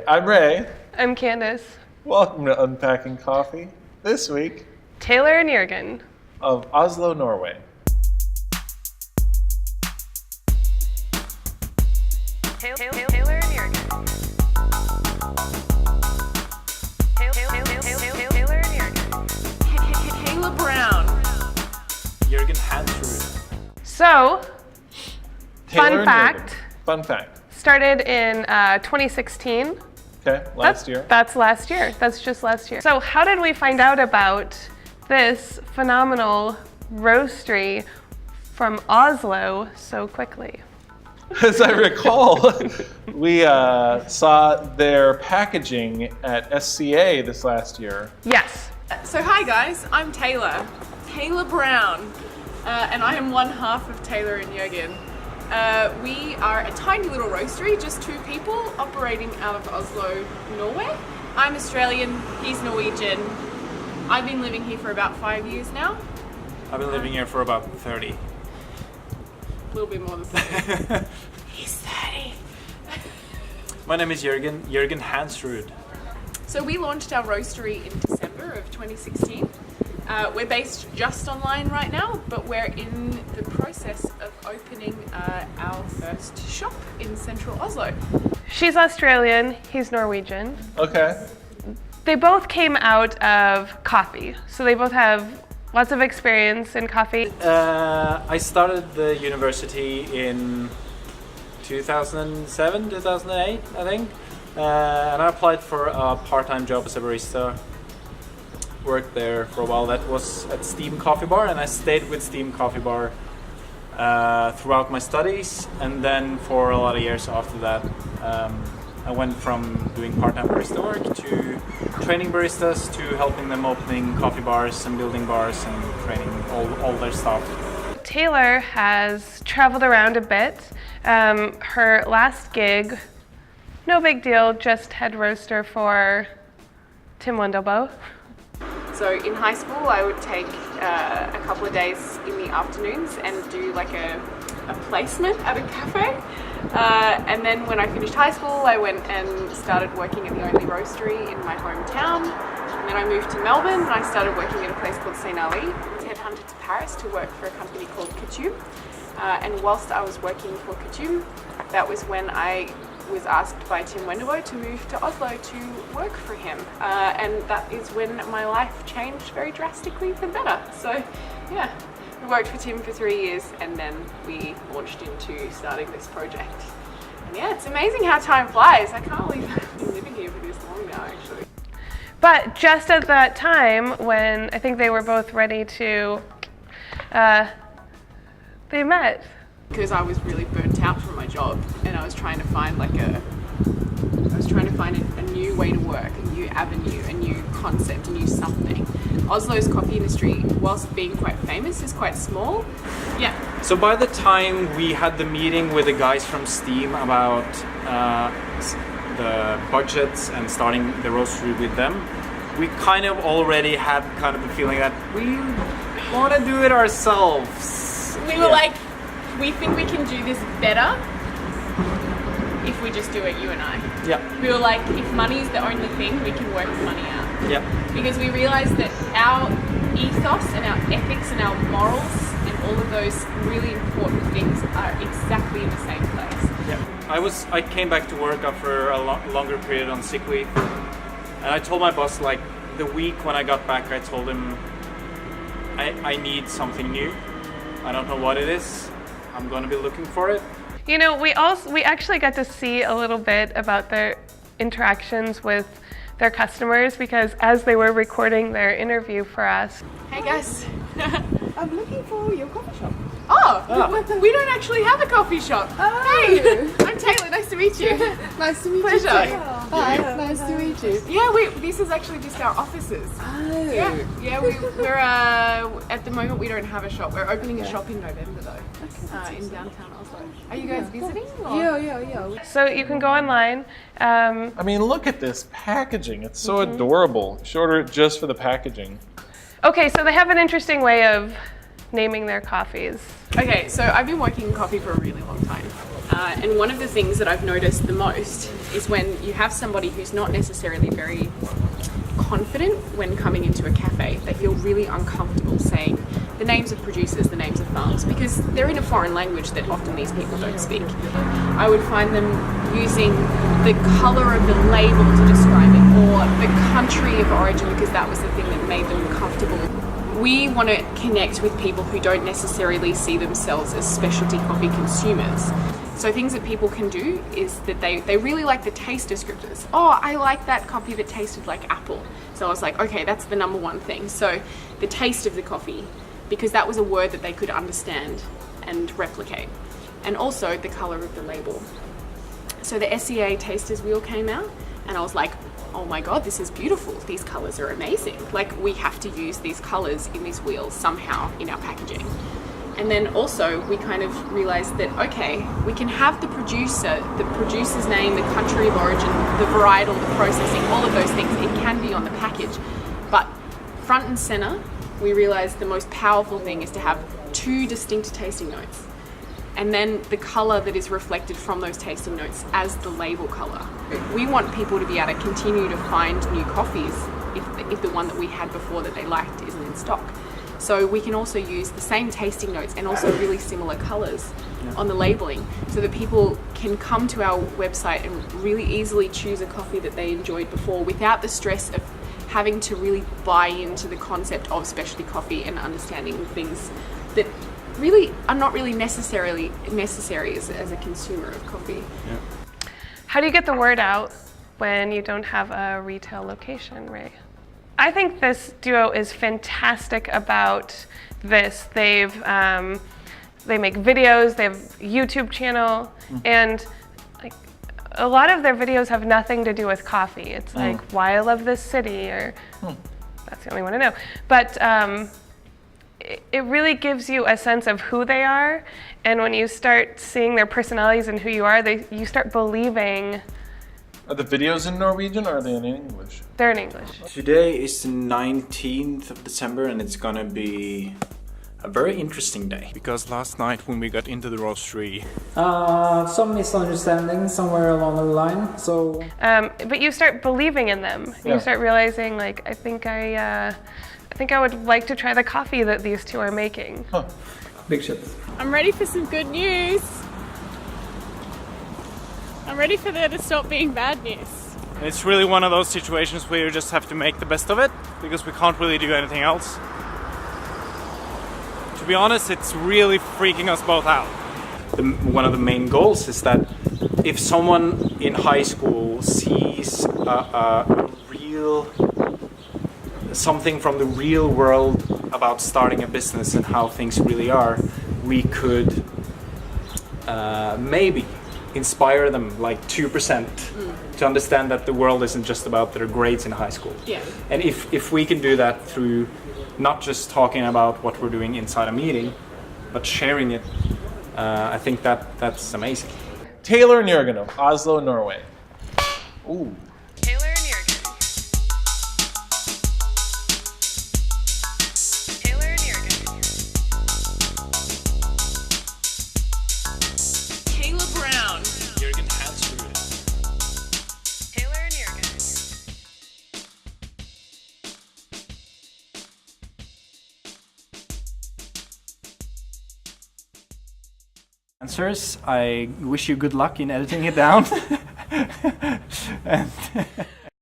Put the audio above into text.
I'm Ray. I'm Candace. Welcome to Unpacking Coffee. This week, Talor&Jørgen. of Oslo, Norway. Talor&Jørgen. Taylor Brown. Jørgen Hansrud. So, Talor&Jørgen. fact. Fun fact. Started in 2016. Okay, last year. That's last year. That's just last year. So how did we find out about this phenomenal roastery from Oslo so quickly? As I recall, we saw their packaging at SCA this last year. Yes. So hi guys, I'm Taylor Brown, and I am one half of Talor&Jørgen. We are a tiny little roastery, just two people operating out of Oslo, Norway. I'm Australian, he's Norwegian. I've been living here for about 5 years now. I've been living here for about 30. A little bit more than 30. He's 30. My name is Jørgen Hansrud. So we launched our roastery in December of 2016. We're based just online right now, but we're in the process of opening our first shop in central Oslo. She's Australian, he's Norwegian. Okay. They both came out of coffee, so they both have lots of experience in coffee. I started the university in 2007, 2008, I think. And I applied for a part-time job as a barista. Worked there for a while. That was at Steam Coffee Bar, and I stayed with Steam Coffee Bar throughout my studies. And then for a lot of years after that, I went from doing part-time barista work to training baristas to helping them opening coffee bars and building bars and training all their stuff. Taylor has traveled around a bit. Her last gig, no big deal, just head roaster for Tim Wendelbo. So in high school, I would take a couple of days in the afternoons and do like a placement at a cafe. And then when I finished high school, I went and started working at the only roastery in my hometown. And then I moved to Melbourne and I started working at a place called St. Ali. I was headhunted to Paris to work for a company called Coutume. And whilst I was working for Coutume, that was when I was asked by Tim Wendelbo to move to Oslo to work for him. And that is when my life changed very drastically for better. So yeah, we worked for Tim for 3 years and then we launched into starting this project. And yeah, it's amazing how time flies. I can't believe I've been living here for this long now actually. But just at that time when I think they were both ready to, they met. Because I was really burnt out from my job and I was trying to find a new way to work, a new avenue, a new concept, a new something. Oslo's coffee industry, whilst being quite famous, is quite small. Yeah. So by the time we had the meeting with the guys from Steam about the budgets and starting the roastery with them, we kind of already had kind of the feeling that we want to do it ourselves. We were like, we think we can do this better if we just do it, you and I. Yeah. We were like, if money is the only thing, we can work the money out. Yeah. Because we realized that our ethos and our ethics and our morals and all of those really important things are exactly in the same place. Yeah. I came back to work after a longer period on sick leave, and I told my boss, like, the week when I got back, I told him I need something new. I don't know what it is. I'm going to be looking for it. You know, we actually got to see a little bit about their interactions with their customers because as they were recording their interview for us. Hey guys. I'm looking for your coffee shop. Oh, we don't actually have a coffee shop. Oh. Hey, I'm Taylor. Nice to meet you. Nice to meet Pleasure. you. Hi, nice to meet you. Yeah, this is actually just our offices. Oh. Yeah, we're at the moment we don't have a shop. We're opening a shop in November though, in downtown Oslo. Are you guys visiting? Or? Yeah. So you can go online. I mean, look at this packaging. It's so adorable. Shorter it just for the packaging. Okay, so they have an interesting way of naming their coffees. Okay, so I've been working in coffee for a really long time. And one of the things that I've noticed the most is when you have somebody who's not necessarily very confident when coming into a cafe, they feel really uncomfortable saying the names of producers, the names of farms, because they're in a foreign language that often these people don't speak. I would find them using the colour of the label to describe it, or the country of origin, because that was the thing that made them comfortable. We want to connect with people who don't necessarily see themselves as specialty coffee consumers. So things that people can do is that they really like the taste descriptors. Oh, I like that coffee that tasted like apple. So I was like, okay, that's the number one thing. So the taste of the coffee, because that was a word that they could understand and replicate. And also the colour of the label. So the SCA Tasters Wheel came out and I was like, oh my God, this is beautiful. These colours are amazing. Like, we have to use these colours in these wheels somehow in our packaging. And then also we kind of realized that, okay, we can have the producer's name, the country of origin, the varietal, the processing, all of those things. It can be on the package. But front and center, we realized the most powerful thing is to have two distinct tasting notes. And then the color that is reflected from those tasting notes as the label color. We want people to be able to continue to find new coffees if the one that we had before that they liked isn't in stock. So we can also use the same tasting notes and also really similar colors on the labeling, so that people can come to our website and really easily choose a coffee that they enjoyed before without the stress of having to really buy into the concept of specialty coffee and understanding things that really are not really necessary as a consumer of coffee. Yeah. How do you get the word out when you don't have a retail location, Ray? I think this duo is fantastic about this. They make videos, they have a YouTube channel, and like a lot of their videos have nothing to do with coffee. It's like why I love this city, or that's the only one I know. But it really gives you a sense of who they are, and when you start seeing their personalities and who you are, you start believing. Are the videos in Norwegian or are they in English? They're in English. Today is the 19th of December and it's gonna be a very interesting day. Because last night when we got into the roastery, some misunderstanding somewhere along the line. So, but you start believing in them. Yeah. You start realizing, like, I think I would like to try the coffee that these two are making. Huh. big shit. I'm ready for some good news. I'm ready for there to stop being bad news. it's really one of those situations where you just have to make the best of it, because we can't really do anything else. To be honest, it's really freaking us both out. One of the main goals is that if someone in high school sees a real something from the real world about starting a business and how things really are, we could maybe inspire them like 2% to understand that the world isn't just about their grades in high school. Yeah. And if we can do that through not just talking about what we're doing inside a meeting, but sharing it, I think that's amazing. Talor&Jørgen of Oslo, Norway. Ooh. Talor&Jørgen. Talor&Jørgen. Caleb Brown. Jørgen Hansrud. Talor&Jørgen. Answers. I wish you good luck in editing it down. And